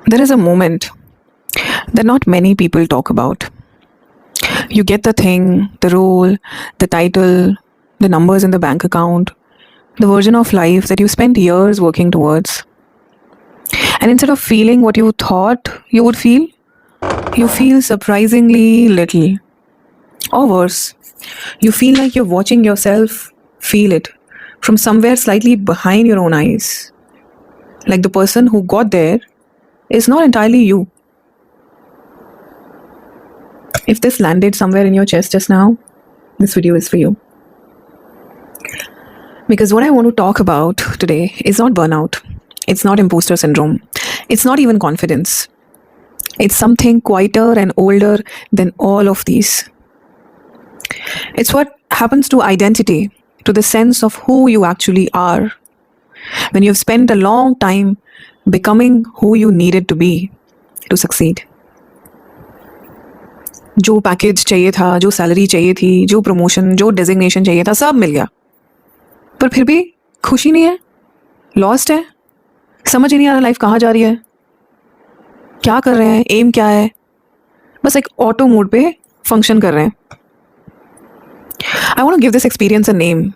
There is a moment that not many people talk about. You get the thing, the role, the title, the numbers in the bank account, the version of life that you spent years working towards. And instead of feeling what you thought you would feel, you feel surprisingly little. Or worse, you feel like you're watching yourself feel it from somewhere slightly behind your own eyes. Like the person who got there is not entirely you. If this landed somewhere in your chest just now, this video is for you. Because what I want to talk about today is not burnout, it's not imposter syndrome, it's not even confidence. It's something quieter and older than all of these. It's what happens to identity, to the sense of who you actually are. When you've spent a long time becoming who you needed to be to succeed. जो package चाहिए था, जो salary चाहिए थी, जो promotion, जो designation चाहिए था, सब मिल गया, पर फिर भी खुशी नहीं है, लॉस्ट है, समझ ही नहीं आ रहा लाइफ कहाँ जा रही है, क्या कर रहे हैं, एम क्या है, बस एक ऑटो मोड पे फंक्शन कर रहे हैं. I want to give this experience a name.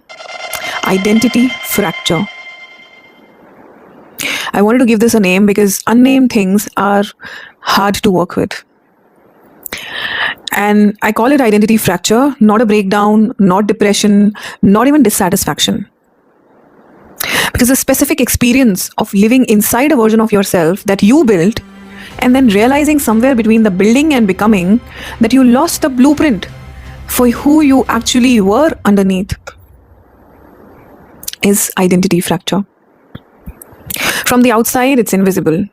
Identity fracture. I wanted to give this a name because unnamed things are hard to work with. And I call it identity fracture, not a breakdown, not depression, not even dissatisfaction. Because the specific experience of living inside a version of yourself that you built and then realizing somewhere between the building and becoming that you lost the blueprint for who you actually were underneath is identity fracture. From the outside, it's invisible.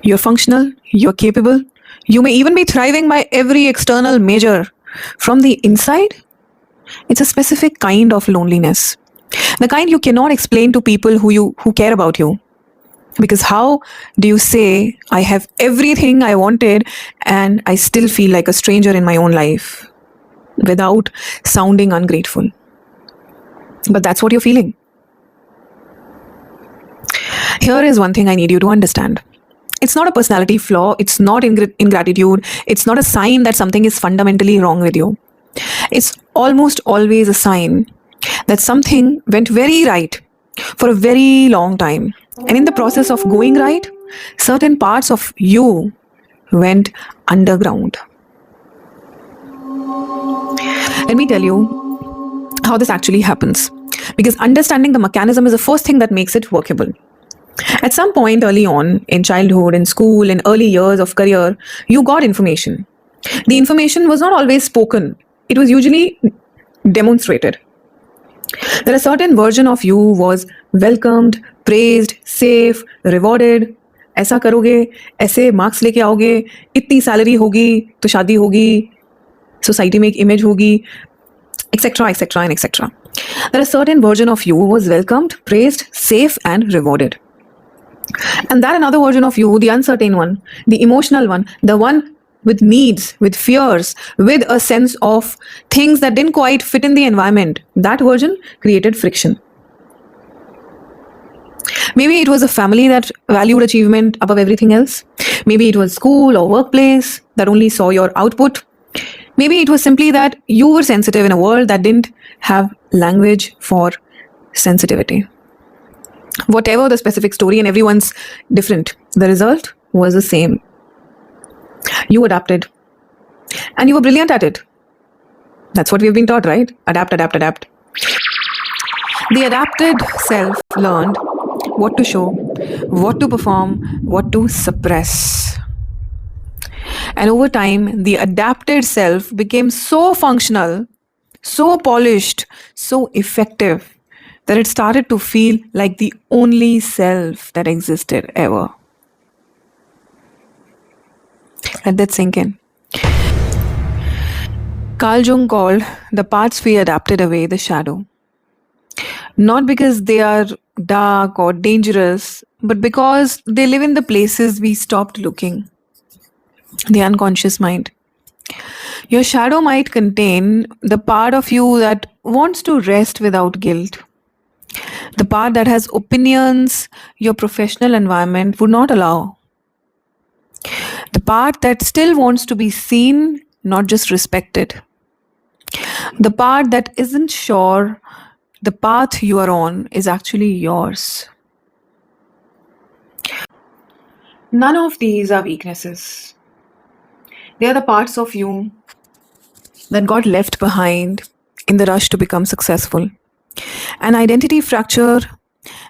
You're functional, you're capable, you may even be thriving by every external measure. From the inside, it's a specific kind of loneliness. The kind you cannot explain to people who care about you. Because how do you say, I have everything I wanted and I still feel like a stranger in my own life without sounding ungrateful? But that's what you're feeling. Here is one thing I need you to understand. It's not a personality flaw, it's not ingratitude, it's not a sign that something is fundamentally wrong with you. It's almost always a sign that something went very right for a very long time. And in the process of going right, certain parts of you went underground. Let me tell you how this actually happens. Because understanding the mechanism is the first thing that makes it workable. At some point early on, in childhood, in school, in early years of career, you got information. The information was not always spoken. It was usually demonstrated. That a certain version of you was welcomed, praised, safe, rewarded. ऐसा करोगे, ऐसे marks लेके आओगे, इतनी salary होगी तो शादी होगी, सोसाइटी में एक इमेज होगी, etc., etc., and etc. That a certain version of you was welcomed, praised, safe, and rewarded. And that another version of you, the uncertain one, the emotional one, the one with needs, with fears, with a sense of things that didn't quite fit in the environment, that version created friction. Maybe it was a family that valued achievement above everything else. Maybe it was school or workplace that only saw your output. Maybe it was simply that you were sensitive in a world that didn't have language for sensitivity. Whatever the specific story, and everyone's different, the result was the same. You adapted. And you were brilliant at it. That's what we've been taught, right? Adapt, adapt, adapt. The adapted self learned what to show, what to perform, what to suppress. And over time, the adapted self became so functional, so polished, so effective, that it started to feel like the only self that existed ever. Let that sink in. Carl Jung called the parts we adapted away the shadow. Not because they are dark or dangerous, but because they live in the places we stopped looking. The unconscious mind. Your shadow might contain the part of you that wants to rest without guilt. The part that has opinions your professional environment would not allow. part that still wants to be seen, not just respected. The part that isn't sure the path you are on is actually yours. None of these are weaknesses. They are the parts of you that got left behind in the rush to become successful. An identity fracture,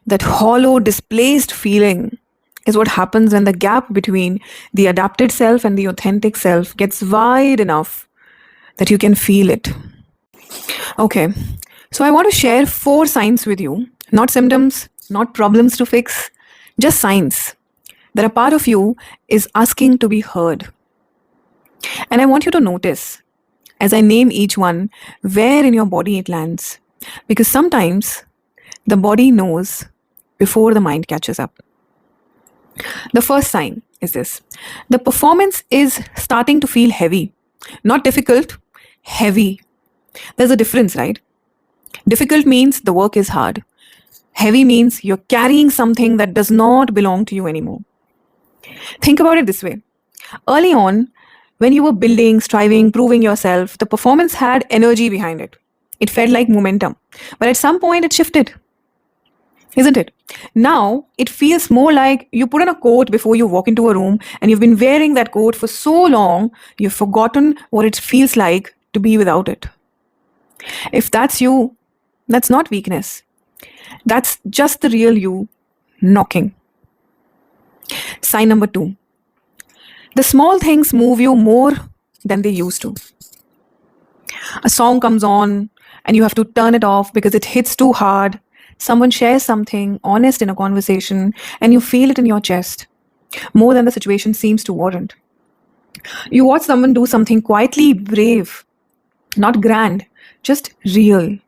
that hollow, displaced feeling, is what happens when the gap between the adapted self and the authentic self gets wide enough that you can feel it. Okay, so I want to share 4 signs with you, not symptoms, not problems to fix, just signs that a part of you is asking to be heard. And I want you to notice, as I name each one, where in your body it lands. Because sometimes the body knows before the mind catches up. The first sign is this: the performance is starting to feel heavy. Not difficult, heavy. There's a difference, right? Difficult means the work is hard. Heavy means you're carrying something that does not belong to you anymore. Think about it this way. Early on, when you were building, striving, proving yourself, the performance had energy behind it. It felt like momentum. But at some point, it shifted, isn't it? Now, it feels more like you put on a coat before you walk into a room and you've been wearing that coat for so long, you've forgotten what it feels like to be without it. If that's you, that's not weakness. That's just the real you knocking. Sign number 2. The small things move you more than they used to. A song comes on and you have to turn it off because it hits too hard. Someone shares something honest in a conversation and you feel it in your chest more than the situation seems to warrant. You watch someone do something quietly brave, not grand, just real,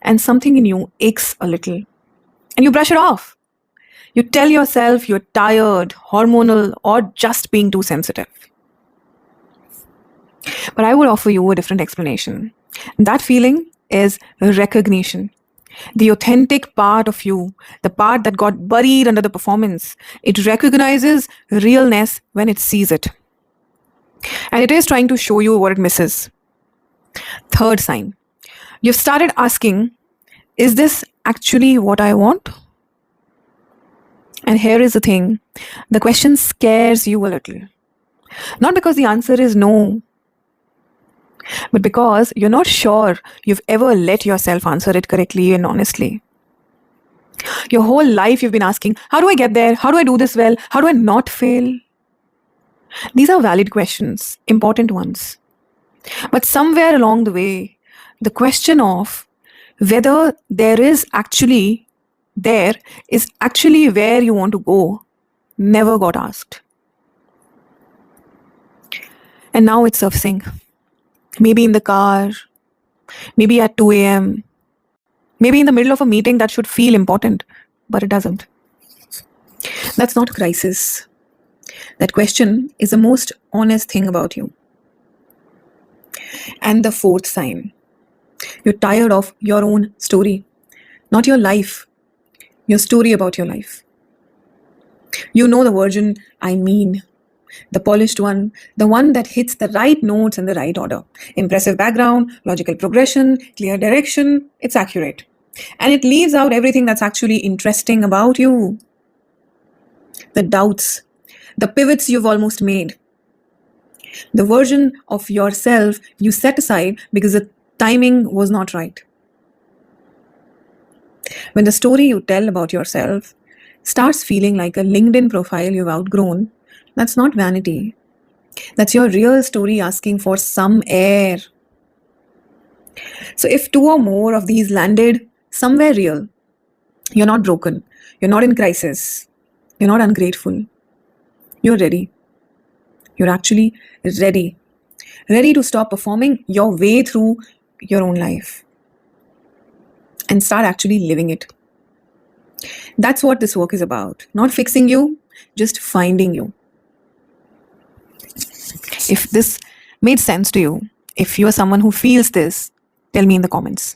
and something in you aches a little. And you brush it off. You tell yourself you're tired, hormonal, or just being too sensitive. But I would offer you a different explanation. That feeling is recognition. The authentic part of you, the part that got buried under the performance, it recognizes realness when it sees it. And it is trying to show you what it misses. Third sign. You've started asking, is this actually what I want? And here is the thing. The question scares you a little. Not because the answer is no, but because you're not sure you've ever let yourself answer it correctly and honestly. Your whole life you've been asking, how do I get there? How do I do this well? How do I not fail? These are valid questions, important ones. But somewhere along the way, the question of whether there is actually where you want to go never got asked. And now it's surfacing. Maybe in the car, maybe at 2 a.m., maybe in the middle of a meeting that should feel important, but it doesn't. That's not crisis. That question is the most honest thing about you. And the fourth sign. You're tired of your own story, not your life, your story about your life. You know the version I mean. The polished one, the one that hits the right notes in the right order. Impressive background, logical progression, clear direction, it's accurate. And it leaves out everything that's actually interesting about you. The doubts, the pivots you've almost made. The version of yourself you set aside because the timing was not right. When the story you tell about yourself starts feeling like a LinkedIn profile you've outgrown, that's not vanity. That's your real story asking for some air. So if 2 or more of these landed somewhere real, you're not broken, you're not in crisis, you're not ungrateful, you're ready. You're actually ready. Ready to stop performing your way through your own life and start actually living it. That's what this work is about. Not fixing you, just finding you. If this made sense to you, if you are someone who feels this, tell me in the comments.